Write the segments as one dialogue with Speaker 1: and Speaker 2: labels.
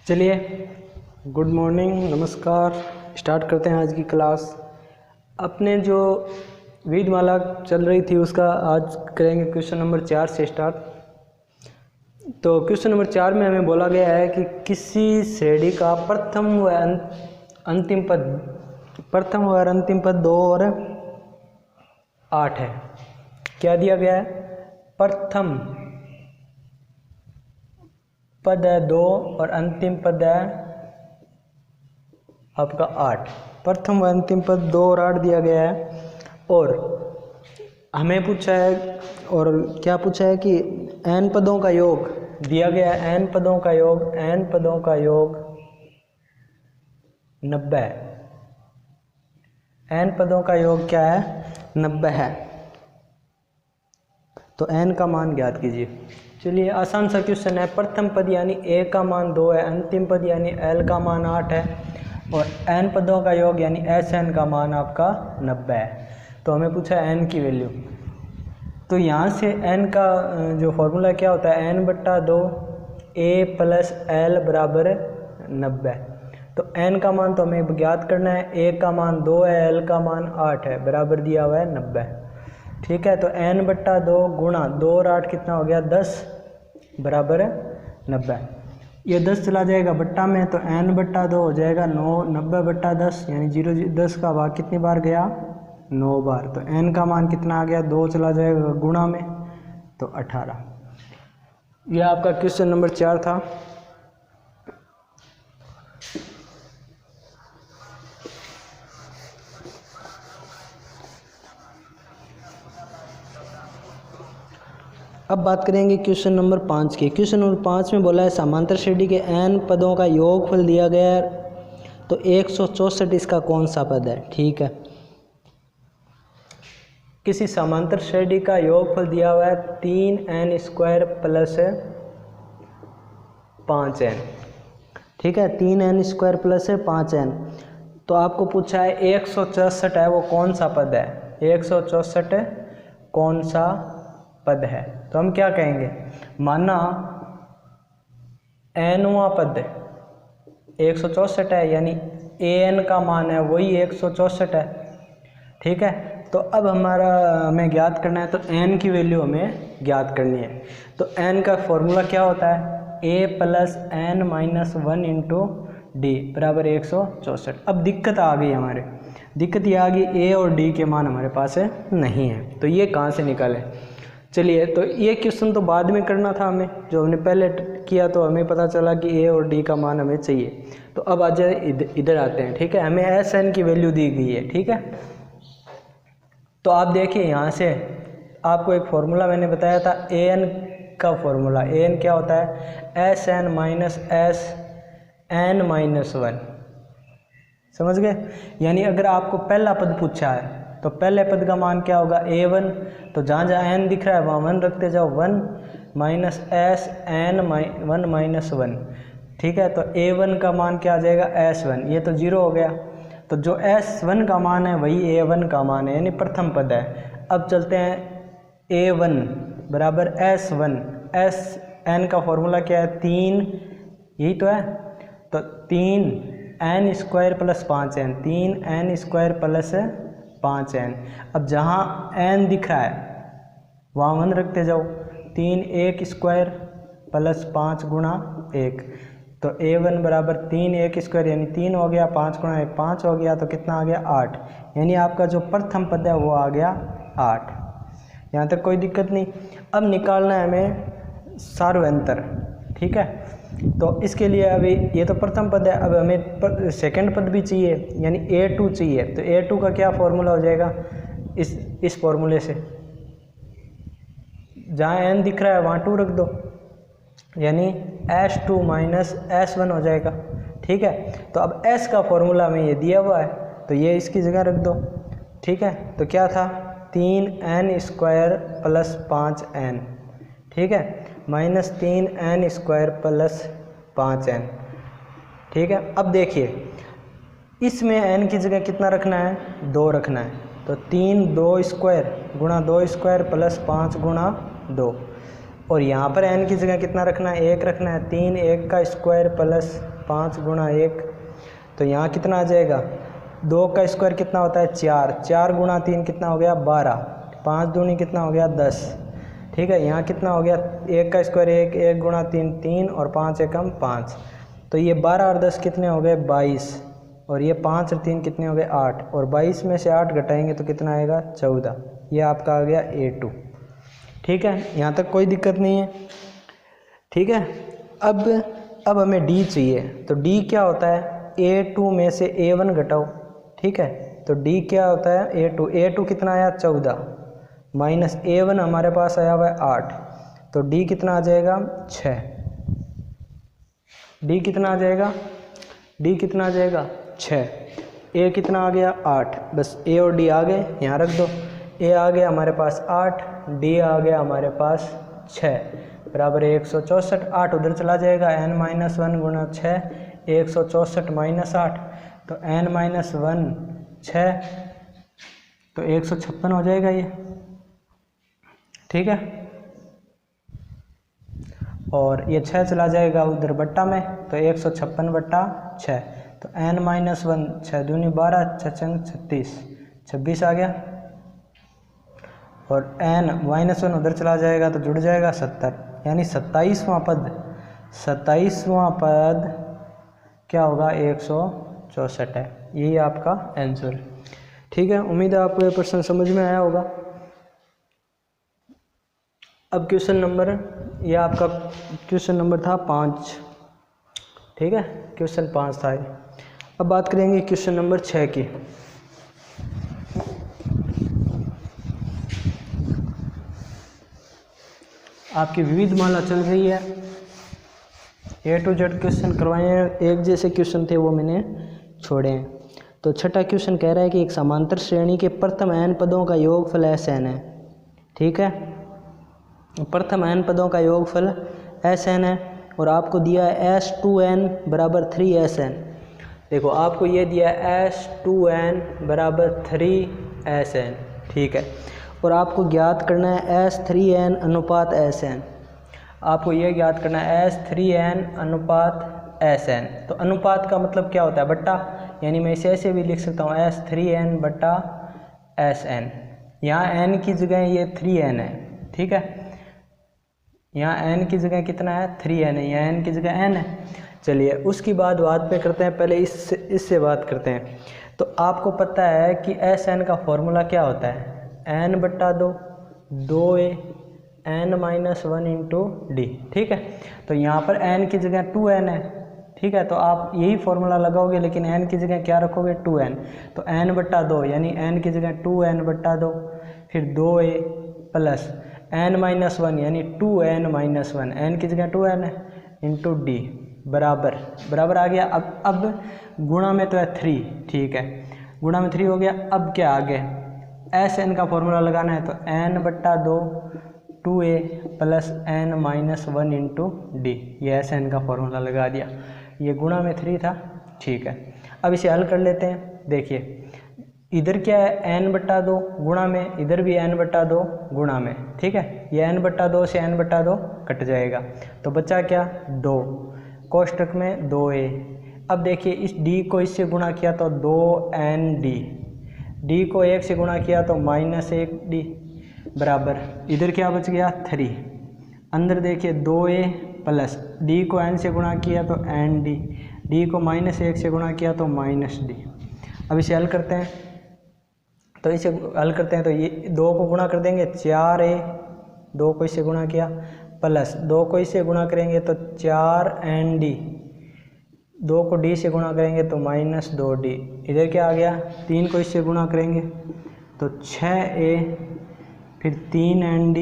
Speaker 1: चलिए, good morning, नमस्कार। Start करते हैं आज की क्लास। अपने जो वेदमाला चल रही थी उसका आज करेंगे क्वेश्चन नंबर 4 से स्टार्ट। तो क्वेश्चन नंबर 4 में हमें बोला गया है कि किसी श्रेणी का प्रथम व अंतिम पद 2 और 8 है। क्या दिया गया है? प्रथम पद है 2 और अंतिम पद है आपका 8। प्रथम व अंतिम पद 2 और 8 दिया गया है और हमें पूछा है, और क्या पूछा है कि n पदों का योग दिया गया है। n पदों का योग 90 है। n पदों का योग क्या है? 90 है। तो n का मान ज्ञात कीजिए। चलिए, आसान सा क्वेश्चन है। प्रथम पद यानी a का मान 2 है, अंतिम पद यानी l का मान 8 है और n पदों का योग यानी Sn का मान आपका 90 है। तो हमें पूछा है n की वैल्यू। तो यहाँ से n का जो फॉर्मूला क्या होता है, n/2 a + l बराबर 90। तो n का मान तो हमें ज्ञात करना है। a का मान 2 है, l का मान 8 है, बराबर दिया हुआ है 90। ठीक है, तो n/2 गुणा 2 और 8 कितना हो गया? 10 बराबर 90। ये 10 चला जाएगा बट्टा में, तो n/2 हो जाएगा 9। 90/10 यानी 10 का भाग कितनी बार गया? 9 बार। तो n का मान कितना आ गया? 2 चला जाएगा गुणा में, तो 18। यह आपका क्वेश्चन नंबर 4 था। अब बात करेंगे क्वेश्चन नंबर 5 की। क्वेश्चन नंबर 5 में बोला है समांतर श्रेणी के n पदों का योगफल दिया गया है, तो 164 इसका कौन सा पद है? ठीक है, किसी समांतर श्रेणी का योगफल दिया हुआ है 3n² + 5n। ठीक है, 3n² + 5n। तो आपको पूछा है 164 है वो कौन सा पद है? 164 कौन सा पद है? तो हम क्या कहेंगे, माना nवां पद 164 है, यानी an का मान है वही 164 है। ठीक है, तो अब हमें ज्ञात करना है, तो n की वैल्यू हमें ज्ञात करनी है। तो n का फॉर्मूला क्या होता है? a + n - 1 × d बराबर 164। अब दिक्कत आ गई हमारे, दिक्कत ये आ गई a और d के मान हमारे पास नहीं है, तो ये कहाँ से निकालें? चलिए, तो ये क्वेश्चन तो बाद में करना था हमें, जो हमने पहले किया तो हमें पता चला कि a और d का मान हमें चाहिए। तो अब आ जाए इधर आते हैं। ठीक है, हमें Sn की वैल्यू दी गई है। ठीक है, तो आप देखिए यहाँ से आपको एक फॉर्मूला मैंने बताया था an का फॉर्मूला। an क्या होता है? Sn - Sn - 1। समझ गए? यानी अगर आपको पहला पद पूछा है तो पहले पद का मान क्या होगा? a1। तो जहाँ जहाँ n दिख रहा है वहाँ 1 रखते जाओ, 1 - Sn - 1। ठीक है, तो a1 का मान क्या आ जाएगा? S1। ये तो 0 हो गया, तो जो S1 का मान है वही a1 का मान है, यानी प्रथम पद है। अब चलते हैं a1 बराबर S1। Sn का फॉर्मूला क्या है? 3, यही तो है। तो 3n² + 5n, 3n² + 5n। अब जहाँ n दिख रहा है वहाँ 1 रखते जाओ, 3 1² + 5 × 1। तो a1 बराबर 3 1² यानी 3 हो गया, 5 × 1 5 हो गया, तो कितना आ गया? 8। यानी आपका जो प्रथम पद है वो आ गया 8। यहाँ तक कोई दिक्कत नहीं। अब निकालना है हमें सार्वंतर। ठीक है, तो इसके लिए अभी ये तो प्रथम पद है, अब हमें सेकंड पद भी चाहिए, यानी a2 चाहिए। तो a2 का क्या फॉर्मूला हो जाएगा? इस फॉर्मूले से जहाँ n दिख रहा है वहाँ 2 रख दो, यानी S2 - S1 हो जाएगा। ठीक है, तो अब S का फॉर्मूला में ये दिया हुआ है, तो ये इसकी जगह रख दो। ठीक है, तो क्या था? 3n² + 5n। ठीक है, -3n² + 5n। ठीक है, अब देखिए इसमें n की जगह कितना रखना है? 2 रखना है। तो 3 2² गुणा 2² + 5 गुणा 2। और यहाँ पर n की जगह कितना रखना है? 1 रखना है। 3 1 का स्क्वायर प्लस 5 गुणा 1, तो यहाँ कितना आ जाएगा, 2 का स्क्वायर कितना होता है 4, 4 गुणा 3 कितना हो गया 12, 5 दूनी कितना हो गया 10। ठीक है, यहाँ कितना हो गया, 1 का स्क्वायर 1, 1 गुणा 3 3 और 5 एकम 5, तो ये 12 और 10 कितने हो गए 22, और ये 5 और 3 कितने हो गए 8, और 22 में से 8 घटाएंगे तो कितना आएगा 14। ये आपका आ गया A2। ठीक है, यहाँ तक कोई दिक्कत नहीं है। ठीक है, अब हमें D चाहिए, तो D क्या होता है, A2 में से A1 घटाओ। ठीक है, तो D क्या होता है A2 कितना आया 14 माइनस A1 हमारे पास आया हुआ है 8, तो D कितना आ जाएगा 6। D कितना आ जाएगा, D कितना आ जाएगा 6, A कितना आ गया 8, बस A और D आ गए, यहाँ रख दो। A आ गया हमारे पास 8, D आ गया हमारे पास 6, बराबर 164। 8 उधर चला जाएगा, n-1 गुणा 6, 164 माइनस 8, तो n-1 6, तो 156 हो जाएगा ये। ठीक है, और ये 6 चला जाएगा उधर बट्टा में, तो 156 बट्टा 6, तो n-1 6 दूनी 12, 6 छंग 36, 26 आ गया, और n-1 उधर चला जाएगा तो जुड़ जाएगा 70, यानी 27वां पद क्या होगा 164 है। यही आपका आंसर। ठीक है, उम्मीद है आपको ये प्रश्न समझ में आया होगा। अब क्वेश्चन नंबर, ये आपका क्वेश्चन नंबर था 5। ठीक है, क्वेश्चन 5 था ये। अब बात करेंगे क्वेश्चन नंबर 6 की। आपकी विविध माला चल रही है, A to Z क्वेश्चन करवाए हैं, एक जैसे क्वेश्चन थे वो मैंने छोड़े हैं। तो छठा क्वेश्चन कह रहा है कि एक समांतर श्रेणी के प्रथम n पदों का योगफल Sn है। ठीक है, प्रथम n पदों का योगफल Sn है, और आपको दिया है S2n बराबर 3Sn। देखो आपको ये दिया है S2n बराबर 3Sn। ठीक है, और आपको ज्ञात करना है S3n अनुपात Sn। आपको ये ज्ञात करना है S3n अनुपात Sn। तो अनुपात का मतलब क्या होता है, बट्टा, यानी मैं इसे ऐसे भी लिख सकता हूँ S3n बट्टा Sn। यहाँ n की जगह ये 3n है। ठीक है, यहाँ n की जगह कितना है 3n है, यहाँ n की जगह n है। चलिए उसकी बात पे करते हैं, पहले इससे बात करते हैं। तो आपको पता है कि Sn का फॉर्मूला क्या होता है, n बट्टा 2a n-1 इंटू डी। ठीक है, तो यहाँ पर n की जगह 2n है। ठीक है, तो आप यही फॉर्मूला लगाओगे, लेकिन n की जगह क्या रखोगे 2n, तो n बट्टा 2 यानी n की जगह 2n बट्टा 2, फिर 2a प्लस n-1 यानी 2n-1, n की जगह 2n है इंटू डी बराबर आ गया। अब गुणा में तो है 3। ठीक है, गुणा में 3 हो गया। अब क्या आगे Sn का फॉर्मूला लगाना है, तो n बट्टा 2 2a plus n-1 into D, ये Sn का फॉर्मूला लगा दिया। ये गुणा में 3 था। ठीक है, अब इसे हल कर लेते हैं। देखिए इधर क्या है n बट्टा 2 गुणा में, इधर भी n बट्टा 2 गुणा में। ठीक है, ये n बट्टा 2 से n बट्टा 2 कट जाएगा, तो बचा क्या 2, कोष्टक में 2a। अब देखिए इस d को इससे गुणा किया तो 2nd, d को 1 से गुणा किया तो -1d बराबर, इधर क्या बच गया 3। अंदर देखिए 2a प्लस d को n से गुणा किया तो nd, d को -1 से गुणा किया तो -d। अब इसे हल करते हैं, तो इसे हल करते हैं तो ये 2 को गुणा कर देंगे 4a, 2 को इससे गुणा किया प्लस 2 को इससे गुणा करेंगे तो 4nd, 2 को d से गुणा करेंगे तो -2d। इधर क्या आ गया 3 को इससे गुणा करेंगे तो 6a, फिर 3nd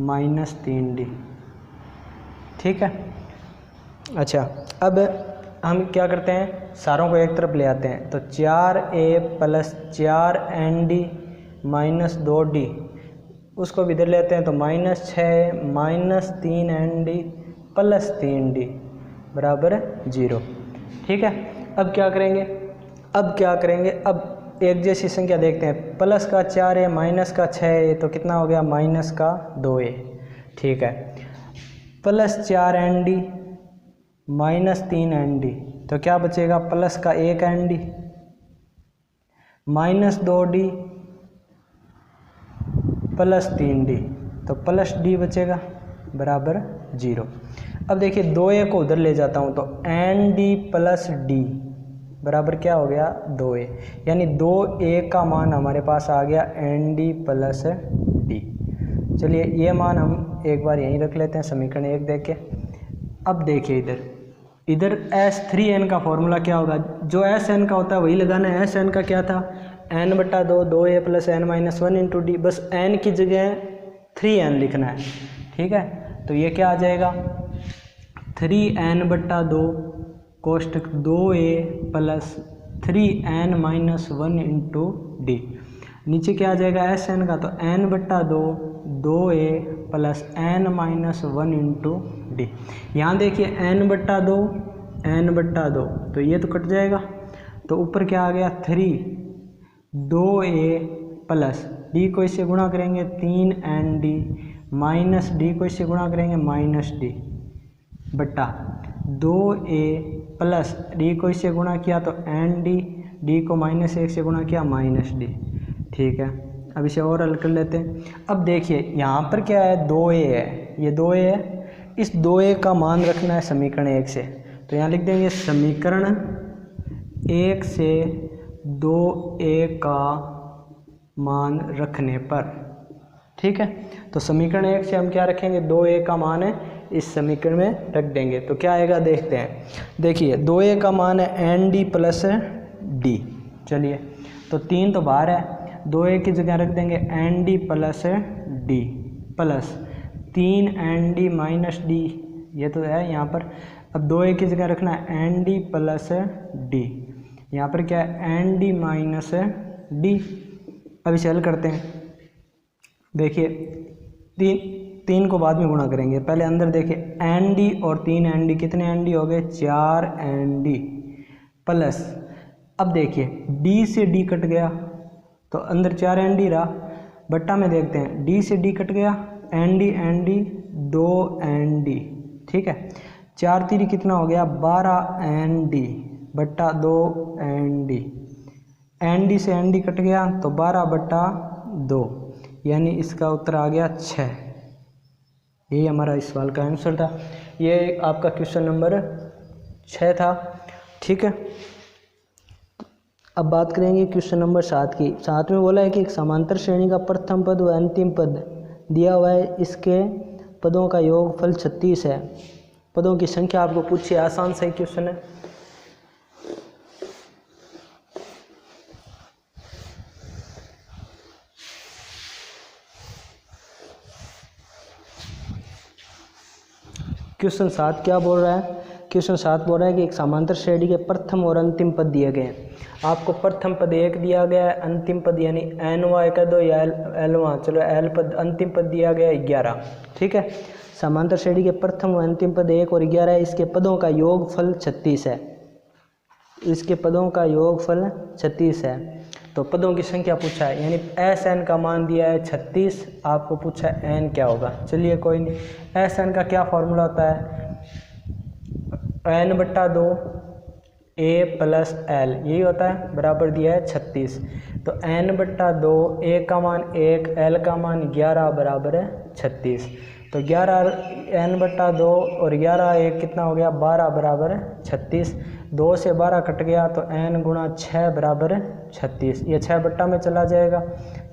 Speaker 1: -3d। ठीक है, अच्छा अब हम क्या करते हैं, सारों को एक तरफ ले आते हैं, तो 4a प्लस 4nd -2d, उसको भी इधर लेते हैं तो -6 -3nd प्लस 3d बराबर 0। ठीक है, अब क्या करेंगे, अब एक जैसी संख्या देखते हैं, प्लस का 4a माइनस का 6a, तो कितना हो गया माइनस का 2a। ठीक है, plus 4nd minus 3 n D, तो क्या बचेगा प्लस का 1 n d minus 2 d plus 3 d, तो प्लस डी बचेगा बराबर 0। अब देखिए 2a को उधर ले जाता हूँ तो एन डी प्लस डी बराबर क्या हो गया 2a, यानी 2a का मान हमारे पास आ गया एन डी प्लस डी। चलिए ये मान हम एक बार यहीं रख लेते हैं समीकरण 1 देख के। अब देखिए इधर S3n का फॉर्मूला क्या होगा, जो Sn का होता है वही लगाना है। Sn का क्या था n/2 2a plus n minus 1 into D, बस n की जगह 3n लिखना है, ठीक है। तो ये क्या आ जाएगा 3n/2 कोष्टक 2a plus 3n minus 1 into D. नीचे क्या आ जाएगा Sn का, तो n/2 2a plus n minus 1 into D. यहाँ देखिए n/2 तो ये तो कट जाएगा, तो ऊपर क्या आ गया 3 2a प्लस डी को इससे गुणा करेंगे 3n डी माइनस डी को इससे गुणा करेंगे माइनस डी बटा 2a प्लस डी को इससे गुणा किया तो एन डी, डी को माइनस 1 से गुणा किया माइनस डी, ठीक है। अब इसे और हल कर लेते हैं। अब देखिए यहाँ पर क्या है 2a है, ये 2a है, इस 2a का मान रखना है समीकरण 1 से, तो यहाँ लिख देंगे समीकरण 1 से 2a का मान रखने पर, ठीक है। तो समीकरण 1 से हम क्या रखेंगे 2a का मान है इस समीकरण में रख देंगे, तो क्या आएगा देखते हैं। देखिए 2a का मान है एन डी प्लस डी, चलिए तो 3 तो बाहर है, 2a की जगह रख देंगे n d plus d plus 3 n d minus d, ये तो है यहाँ पर। अब 2a की जगह रखना है एन डी प्लस डी, यहाँ पर क्या है एन डी माइनस डी। अब इसे हल करते हैं। देखिए 3 को बाद में गुणा करेंगे, पहले अंदर देखिए एन डी और 3 एन डी, कितने एन डी हो गए 4 एन डी प्लस, अब देखिए डी से डी कट गया तो अंदर 4 एन डी रहा, बट्टा में देखते हैं डी से डी कट गया एन डी 2 एन डी, ठीक है। 4 3 कितना हो गया 12 एन डी बट्टा 2 एन डी से एन डी कट गया तो 12 बट्टा 2, यानी इसका उत्तर आ गया 6। यही हमारा इस सवाल का आंसर था। ये आपका क्वेश्चन नंबर 6 था, ठीक है। अब बात करेंगे क्वेश्चन नंबर 7 की। 7 में बोला है कि एक समांतर श्रेणी का प्रथम पद व अंतिम पद दिया हुआ है, इसके पदों का योगफल 36 है। पदों की संख्या आपको पूछी, आसान सही क्वेश्चन है। क्वेश्चन 7 क्या बोल रहा है, क्वेश्चन 7 बोल रहा है कि एक समांतर श्रेणी के प्रथम और अंतिम पद दिए गए हैं। आपको प्रथम पद 1 दिया गया है, अंतिम पद यानी एनवा कह दो या एलवा, चलो एल पद, अंतिम पद दिया गया है 11, ठीक है। समांतर श्रेणी के प्रथम और अंतिम पद 1 और 11 है, इसके पदों का योगफल 36 है, इसके पदों का योगफल 36 है। तो पदों की संख्या पूछा है, यानी एस एन का मान दिया है 36, आपको पूछा है एन क्या होगा। चलिए कोई नहीं, एस एन का क्या फॉर्मूला होता है n/2 a प्लस एल, यही होता है, बराबर दिया है 36। तो n/2 a का मान 1, l का मान 11 बराबर है 36। तो 11 n/2 और 11 1 कितना हो गया 12 बराबर है 36। 2 से 12 कट गया तो n गुणा 6 बराबर है 36। ये 6 बट्टा में चला जाएगा,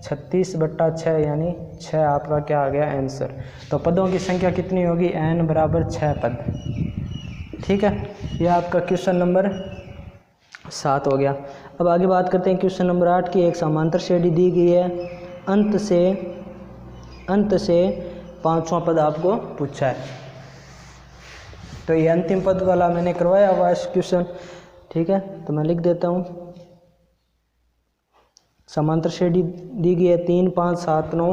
Speaker 1: 36 बट्टा 6 यानी 6 आपका क्या आ गया आंसर। तो पदों की संख्या कितनी होगी n बराबर 6 पद, ठीक है। यह आपका क्वेश्चन नंबर 7 हो गया। अब आगे बात करते हैं क्वेश्चन नंबर 8 की। एक समांतर श्रेणी दी गई है, अंत से 5वां पद आपको पूछा है। तो ये अंतिम पद वाला मैंने करवाया हुआ है क्वेश्चन, ठीक है। तो मैं लिख देता हूँ, समांतर श्रेणी दी गई है 3 5 7 9,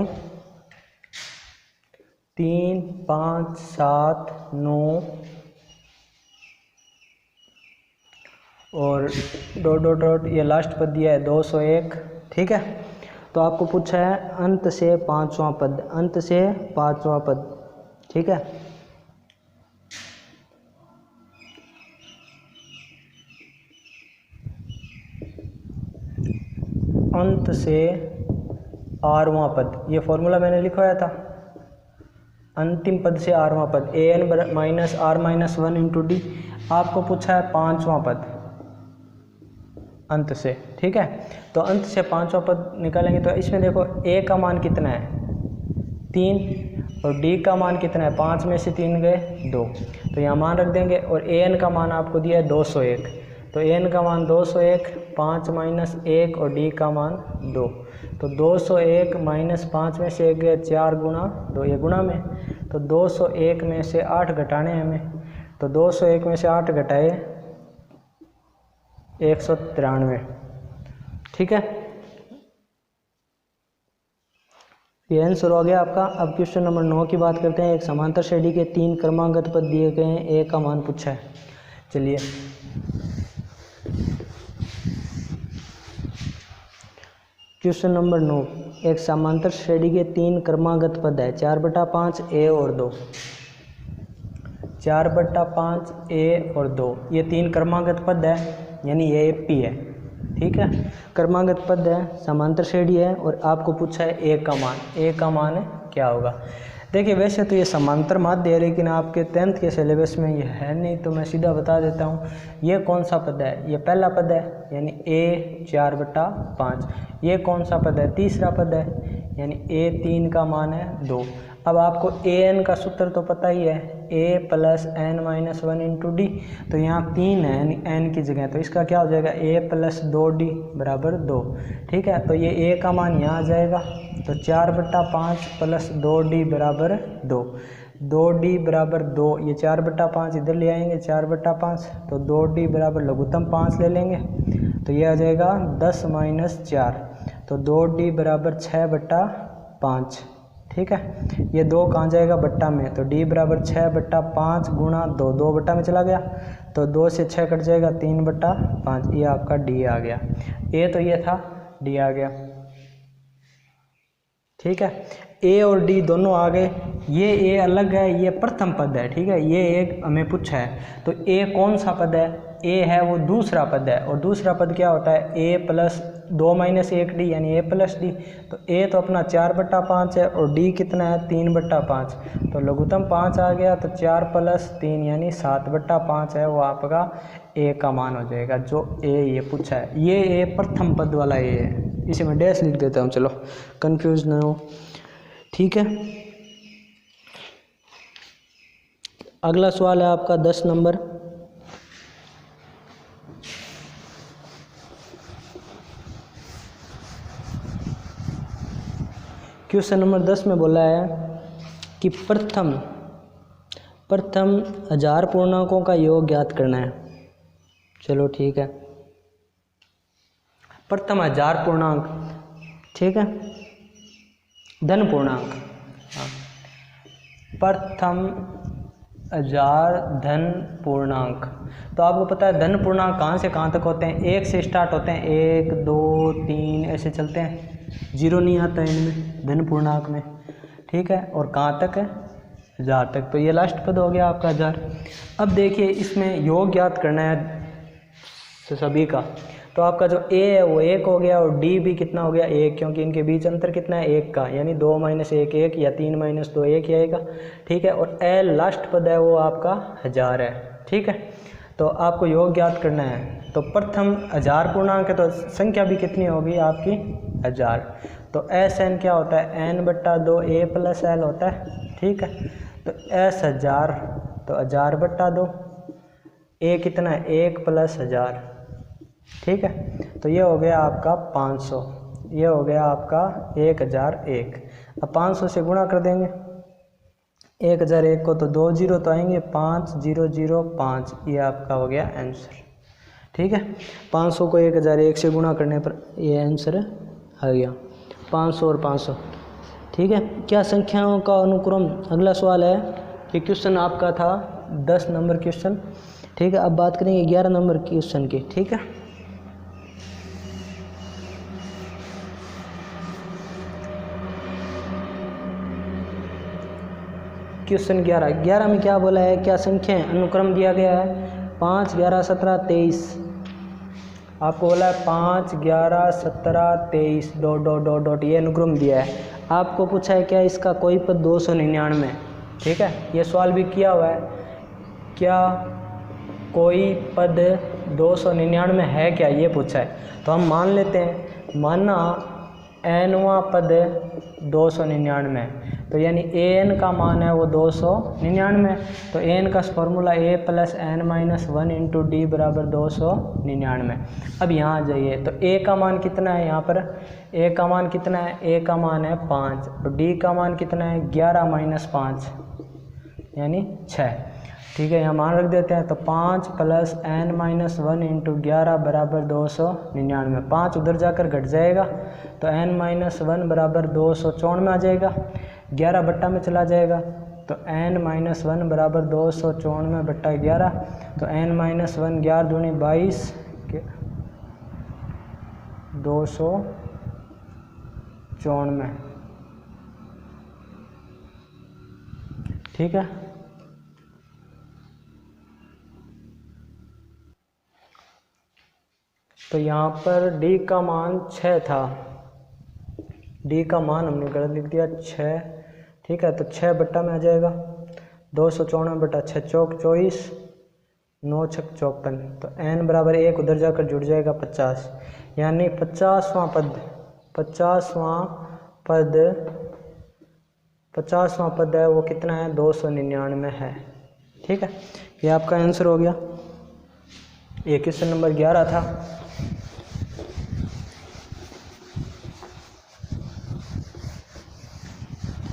Speaker 1: 3 5 7 9 और डॉट डॉट डॉट, ये लास्ट पद दिया है 201, ठीक है। तो आपको पूछा है अंत से 5वां पद, अंत से 5वां पद, ठीक है। अंत से आरवां पद, ये फॉर्मूला मैंने लिखवाया था, अंतिम पद से आरवां पद an minus r minus 1 into d. आपको पूछा है पांचवां पद अंत से, ठीक है। तो अंत से पांचवां पद निकालेंगे तो इसमें देखो a का मान कितना है 3 और d का मान कितना है 5 में से 3 गए 2, तो यहाँ मान रख देंगे। और an का मान आपको दिया है 201, तो an का मान 201, 5 माइनस 1 और d का मान 2, तो 201 माइनस 5 में से 1 गए 4 गुना 2, ये गुणा में, तो 201 में से 8 घटाने हैं हमें, तो 201 में से 8 घटाए 193, ठीक है। ये आंसर हो गया आपका। अब क्वेश्चन नंबर 9 की बात करते हैं। एक समांतर श्रेणी के 3 क्रमागत पद दिए गए हैं, ए का मान पूछा है। चलिए क्वेश्चन नंबर 9, एक समांतर श्रेणी के 3 क्रमागत पद है 4/5 ए और 2, 4/5 ए और 2, ये 3 क्रमागत पद है, यानी ये एपी है, ठीक है। क्रमागत पद है, समांतर श्रेणी है और आपको पूछा है ए का मान। ए का मान क्या होगा? देखिए वैसे तो ये समांतर माध्य है, लेकिन आपके 10th के सिलेबस में ये है नहीं, तो मैं सीधा बता देता हूँ। ये कौन सा पद है? ये पहला पद है, यानी a 4/5। ये कौन सा पद है? तीसरा पद है, यानी a 3 का मान है 2। अब आपको an का सूत्र तो पता ही है, a plus n minus 1 into D, तो यहाँ 3 है यानी n की जगह, तो इसका क्या हो जाएगा a प्लस 2d बराबर 2, ठीक है। तो ये a का मान यहाँ आ जाएगा, तो 4/5 प्लस 2d बराबर 2, 2d बराबर 2, ये 4/5 इधर ले आएंगे 4/5, तो 2d बराबर लघुत्तम 5 ले लेंगे, तो ये आ जाएगा 10 माइनस 4, तो 2d बराबर 6/5, ठीक है। ये 2 कहाँ जाएगा? बट्टा में, तो d बराबर 6/5 गुणा 2, 2 बट्टा में चला गया, तो 2 से 6 कट जाएगा 3/5, ये आपका d आ गया। a तो ये था, d आ गया, ठीक है। a और d दोनों आ गए। ये a अलग है, ये प्रथम पद है, ठीक है। ये एक हमें पूछा है, तो a कौन सा पद है? a है वो दूसरा पद है, और दूसरा पद क्या होता है? a प्लस 2 माइनस 1d यानी a प्लस d, तो a तो अपना 4/5 है और d कितना है? 3/5, तो लघुत्तम 5 आ गया, तो 4 प्लस 3 यानी 7/5 है, वो आपका a का मान हो जाएगा, जो a ये पूछा है। ये a प्रथम पद वाला a है, इसे मैं डैश लिख देता हूँ, चलो कंफ्यूज ना हो, ठीक है। अगला सवाल है आपका 10 नंबर। क्वेश्चन नंबर 10 में बोला है कि प्रथम 1000 पूर्णांकों का योग ज्ञात करना है। चलो ठीक है, प्रथम 1000 पूर्णांक, ठीक है, धन पूर्णांक, हाँ, प्रथम 1000 धन पूर्णांक। तो आपको पता है धन पूर्णांक कहाँ से कहाँ तक होते हैं? 1 से स्टार्ट होते हैं, 1 2 3 ऐसे चलते हैं, 0 नहीं आता है इनमें धन पूर्णांक में, ठीक है। और कहाँ तक है? 1000 तक, तो ये लास्ट पद हो गया आपका 1000। अब देखिए इसमें योग ज्ञात करना है सभी का, तो आपका जो a है वो 1 हो गया, और d भी कितना हो गया? 1, क्योंकि इनके बीच अंतर कितना है? 1 का, यानी 2 माइनस 1 1 या 3 माइनस 2 1 ही आएगा, ठीक है। और l लास्ट पद है वो आपका 1000 है, ठीक है। तो आपको योग ज्ञात करना है, तो प्रथम 1000 पूर्णांक है, तो संख्या भी कितनी होगी आपकी? 1000। तो Sn क्या होता है? n/2 a प्लस l होता है, ठीक है। तो S 1000, तो 1000/2, a कितना है? 1 प्लस 1000, ठीक है। तो ये हो गया आपका 500, ये हो गया आपका 1001। अब 500 से गुणा कर देंगे 1001 को, तो 2 0 तो आएंगे, 5005, ये आपका हो गया आंसर, ठीक है। 500 को 1001 से गुणा करने पर ये आंसर आ गया, 500 और 500, ठीक है। क्या संख्याओं का अनुक्रम? अगला सवाल है कि क्वेश्चन आपका था 10 नंबर क्वेश्चन, ठीक है। अब बात करेंगे 11 नंबर क्वेश्चन की, ठीक है। क्वेश्चन 11 में क्या बोला है? क्या संख्याएं अनुक्रम दिया गया है? 5 11 17 23, आपको बोला है 5, 11, 17, 23 डॉट डॉट डॉट डॉट ये अनुक्रम दिया है। आपको पूछा है क्या इसका कोई पद 299, ठीक है, ये सवाल भी किया हुआ है, क्या कोई पद 299 है क्या, ये पूछा है। तो हम मान लेते हैं, माना nवां पद 299, तो यानी an का मान है वो 299, तो an का formula a plus n minus 1 into D बराबर 299। अब यहाँ आ जाइए, तो a का मान कितना है, यहाँ पर a का मान कितना है, a का मान है 5, और d का मान कितना है 11 माइनस 5 यानी 6, ठीक है, यहाँ मान रख देते हैं। तो 5 प्लस n माइनस 1 इंटू 11 बराबर 299, 5 उधर जाकर घट जाएगा, तो n माइनस 1 बराबर 294 आ जाएगा, 11 बट्टा में चला जाएगा, तो n माइनस 1 बराबर 294 बट्टा 11, तो n माइनस 1 11 दूनी 22 294, ठीक है। तो यहाँ पर d का मान 6 था, d का मान हमने गलत लिख दिया 6, ठीक है, तो 6 बट्टा में आ जाएगा, 294 बट्टा 6 चौक 24, 9 छक 54, तो n बराबर 1 उधर जाकर जुड़ जाएगा 50, यानी 50वां पद है वो कितना है 299 है, ठीक है, ये आपका आंसर हो गया। ये क्वेश्चन नंबर 11 था।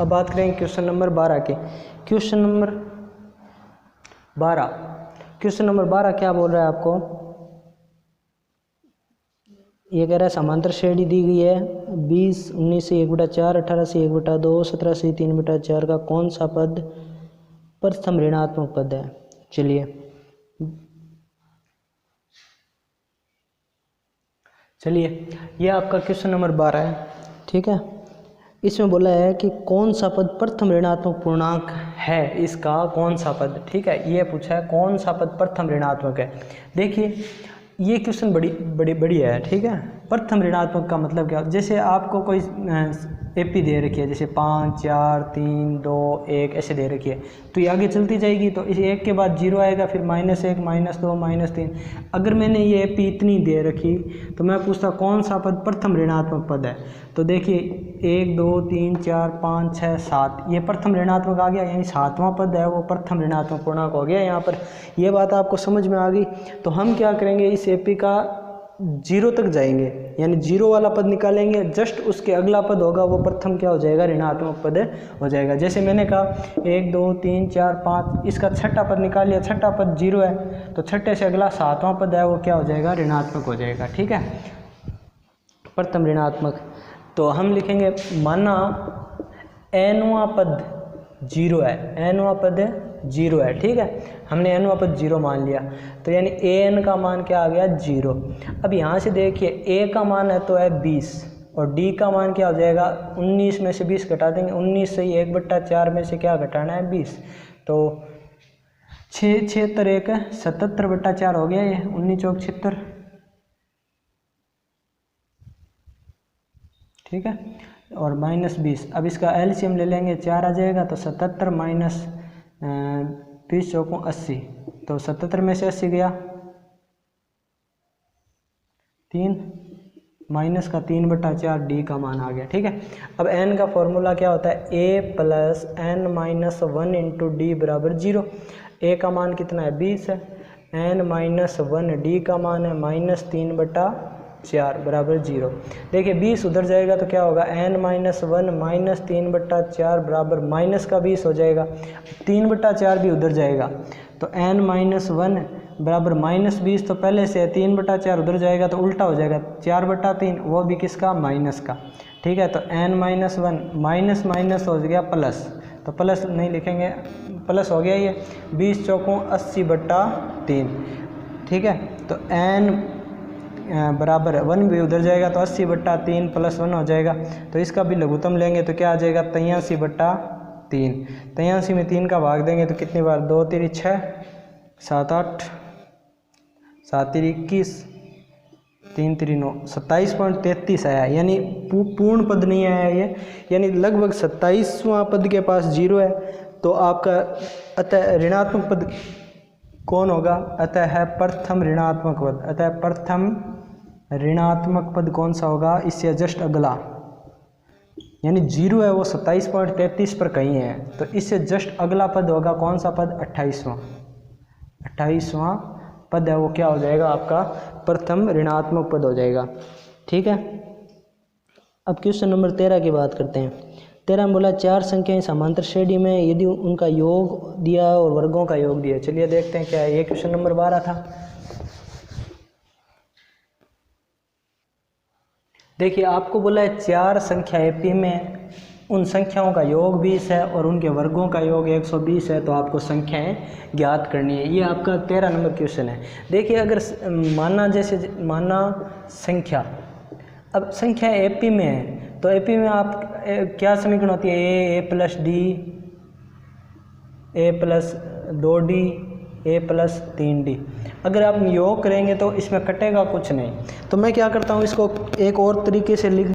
Speaker 1: अब बात करेंगे क्वेश्चन नंबर 12 की। क्वेश्चन नंबर 12 क्या बोल रहा है आपको, ये कह रहा है समांतर श्रेणी दी गई है 20, 19 से 1/4, 18 से 1/2, 17 से 3/4 का कौन सा पद प्रथम ऋणात्मक पद है। चलिए ये आपका क्वेश्चन नंबर 12 है, ठीक है। इसमें बोला है कि कौन सा पद प्रथम ऋणात्मक पूर्णांक है, इसका कौन सा पद, ठीक है, ये पूछा है कौन सा पद प्रथम ऋणात्मक है। देखिए ये क्वेश्चन बड़ी है, ठीक है। प्रथम ऋणात्मक का मतलब क्या, जैसे आपको कोई एपी दे रखी है, जैसे 5, 4, 3, 2, 1 ऐसे दे रखी है, तो ये आगे चलती जाएगी, तो इस 1 के बाद 0 आएगा, फिर -1, -2, -3। अगर मैंने ये एपी इतनी दे रखी तो मैं पूछता कौन सा पद प्रथम ऋणात्मक पद है, तो देखिए 1, 2, 3, 4, 5, 6, 7 ये प्रथम ऋणात्मक आ गया, यानी 7वां पद है वो प्रथम ऋणात्मक पूर्णांक हो गया। यहाँ पर ये बात आपको समझ में आ गई, तो हम क्या करेंगे, इस एपी का 0 तक जाएंगे, यानी 0 वाला पद निकालेंगे, जस्ट उसके अगला पद होगा वो प्रथम क्या हो जाएगा, ऋणात्मक पद हो जाएगा। जैसे मैंने कहा 1, 2, 3, 4, 5, इसका छठा पद निकाल लिया, छठा पद 0 है, तो छठे से अगला 7वां पद है वो क्या हो जाएगा, ऋणात्मक हो जाएगा, ठीक है, प्रथम ऋणात्मक। तो हम लिखेंगे माना nवां पद 0 है, nवां पद 0 है, ठीक है, हमने nवां पद 0 मान लिया, तो यानी an का मान क्या आ गया 0। अब यहाँ से देखिए a का मान है तो है 20, और d का मान क्या हो जाएगा, 19 में से 20 घटा देंगे, 19 से 1/4 में से क्या घटाना है 20, तो 6, 76, 1 77/4 हो गया, ये 19 चौक 76, ठीक है, और -20। अब इसका एलसीएम ले लेंगे, 4 आ जाएगा, तो 77 माइनस 20 चौकों 80, तो 77 में से 80 गया 3, माइनस का 3/4 डी का मान आ गया, ठीक है। अब n का फॉर्मूला क्या होता है, a plus n minus 1 into D बराबर 0। a का मान कितना है 20 है, n माइनस 1 डी का मान है -3/4 बराबर 0। देखिए 20 उधर जाएगा तो क्या होगा, n माइनस 1 -3/4 बराबर माइनस का 20 हो जाएगा, 3/4 भी उधर जाएगा, तो n माइनस 1 बराबर -20, तो पहले से 3/4 उधर जाएगा तो उल्टा हो जाएगा, 4/3 वो भी किसका, माइनस का, ठीक है। तो n माइनस 1 माइनस माइनस हो गया प्लस, तो प्लस नहीं लिखेंगे, प्लस हो गया, ये 20 चौकों 80/3, ठीक है। तो n बराबर 1 भी उधर जाएगा तो 80/3 + 1 हो जाएगा, तो इसका भी लघुत्तम लेंगे तो क्या आ जाएगा 83/3। 83 में 3 का भाग देंगे तो कितनी बार, 2 3 6, 7 8, 7 3 21, 3 3 9 27.33 आया, यानी पूर्ण पद नहीं आया ये, यानी लगभग 27वां पद के पास 0 है। तो आपका अतः ऋणात्मक पद कौन होगा? अतः है प्रथम ऋणात्मक पद। अतः प्रथम ऋणात्मक पद कौन सा होगा? इससे जस्ट अगला, यानी 0 है वो 27.33 पर कहीं है, तो इससे जस्ट अगला पद होगा कौन सा पद? 28वां पद है वो क्या हो जाएगा? आपका प्रथम ऋणात्मक पद हो जाएगा। ठीक है, अब क्वेश्चन नंबर 13 की बात करते हैं। 13 में बोला 4 संख्याएं समांतर श्रेणी में यदि उनका योग दिया और वर्गों का योग दिया। चलिए देखते हैं क्या है। ये क्वेश्चन नंबर 12 था। देखिए आपको बोला है 4 संख्या एपी में, उन संख्याओं का योग 20 है और उनके वर्गों का योग 120 है, तो आपको संख्याएं ज्ञात करनी है। ये आपका 13 नंबर क्वेश्चन है। देखिए अगर माना संख्या, अब संख्या एपी में है, तो एपी में आप क्या समीकरण होती है? ए प्लस डी, ए प्लस 2d, ए प्लस 3d। अगर आप योग करेंगे तो इसमें कटेगा कुछ नहीं, तो मैं क्या करता हूँ, इसको एक और तरीके से लिख